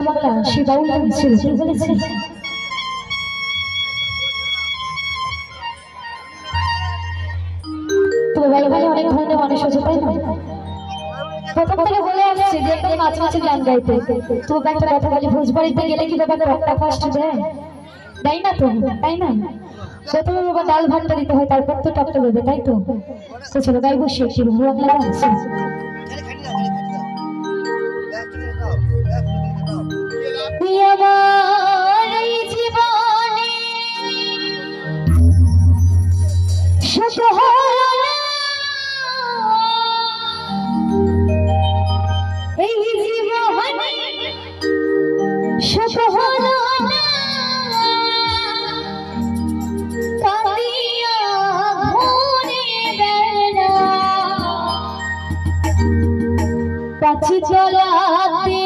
বাংলা সে বাউল ছিল কি বলেছে তো ভালো ভালো অনেক ধরনের মানুষ আছে তাই না প্রথম থেকে বলে আসছে যে একদম মাছ মাছের গান গাইতে তো একটা কথা বলি ভোজবাড়িতে গেলে কি বাবা রক্তা ফার্স্ট দেয় তাই না তো তাই না প্রথমে বাবা ডাল ভাতটা দিতে হয় তারপর তো টকটা দেবে তাই তো তো চলো গাইবো সে কি বাংলা গান চলাতে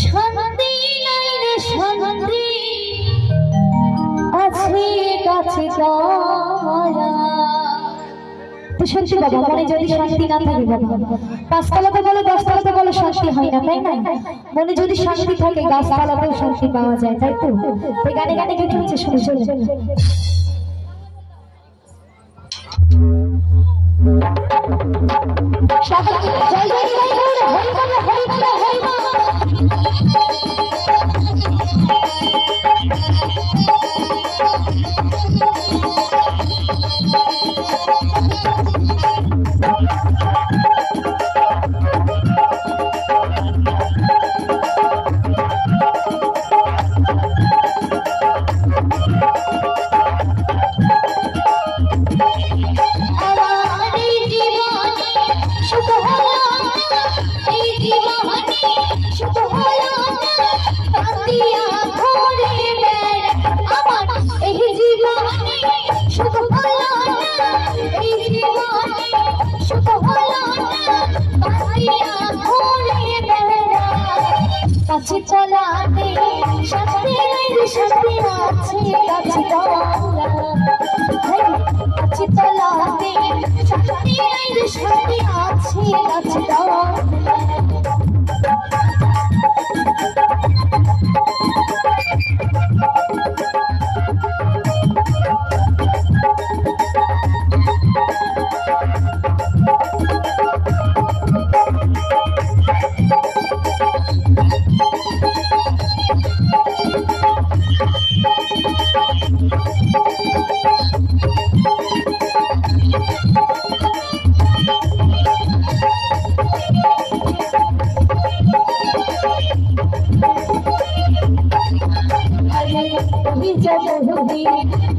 শান্তি নাই রে শান্তি আছে কাছে তো সত্যি বাবা মনে যদি শান্তি না থাকে বাবা পাঁচতলাতে বলো দশতলাতে বলো শান্তি হয় না তাই না মনে যদি শান্তি থাকে গাছতলাতেও শান্তি পাওয়া যায় তাই তো এই গানে গানে কি চলছে শুনে চলে চলাতে শান্তি নাই রে শান্তি আছে কাছে চলাতে শান্তি নাই রে শান্তি আছে কাছে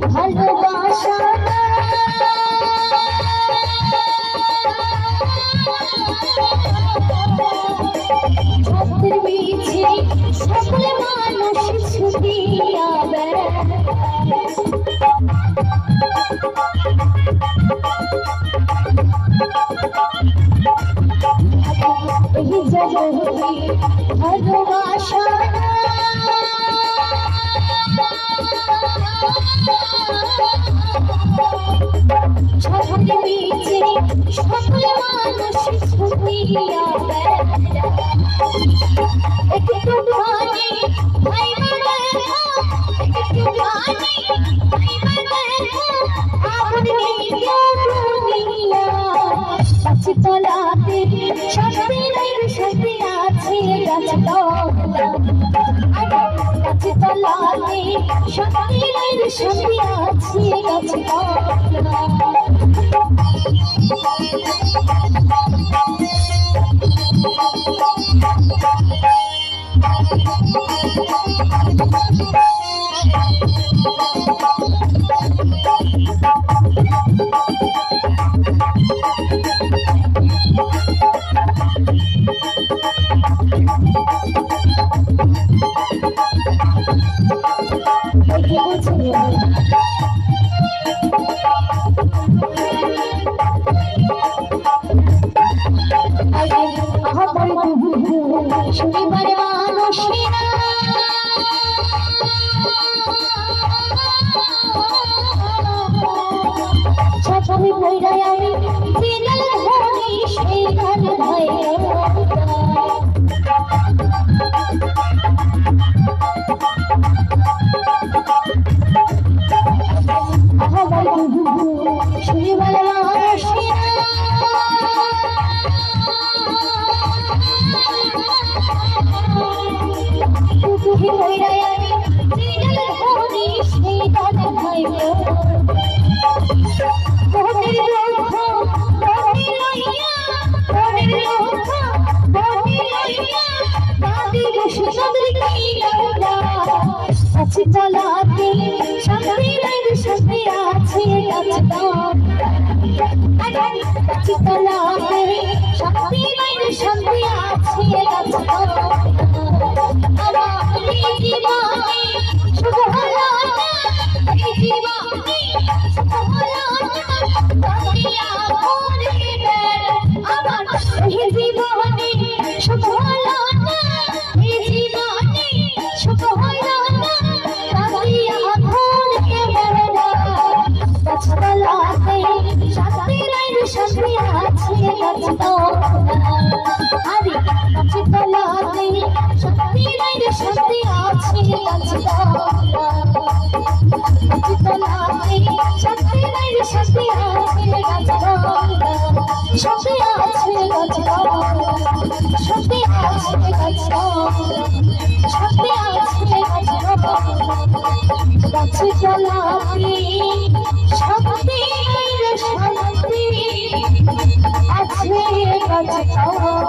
ভালোবাসা সকলে মানুষ ছুটিয়া ভালোবাসা সকলে মানুষ ছুটিয়া একটু গানে ভাই একটু গানে চলাতে শান্তি নাই শান্তি আছে গাছে তলাতে শান্তি নাই শান্তি আছে গাছে শনিবারে মানুষিনা ছাপি কইরাই আমি দিনের ধনি সেই গান ভাই হইরাই আমি দিল ধরি সেই দান ভাইব বনের লোকা বনে লইয়া বনের লোকা বনে লইয়া দাদি বসে চন্দ্রিকা ইলারা আছে তলাতে শান্তি নাই শান্তি আছে আছে তলাতে শান্তি নাই শান্তি আছে আমার জীবনে শুভ হলো না এই জীবনে শুভ হলো না তাকিয়া করে আমার এই জীবনে শুভ হলো না এই জীবনে শুভ হলো না তাকিয়া করে গাছতলাতে শান্তি নাই শান্তি আছে আরে গাছতলাতে শান্তি নাই শান্তি আছে গাছতলাতে শান্তি নাই শান্তি আছে শান্তি আছে শান্তি আছে শান্তি আছে গাছতলাতে শান্তি শান্তি আছে গাছতলা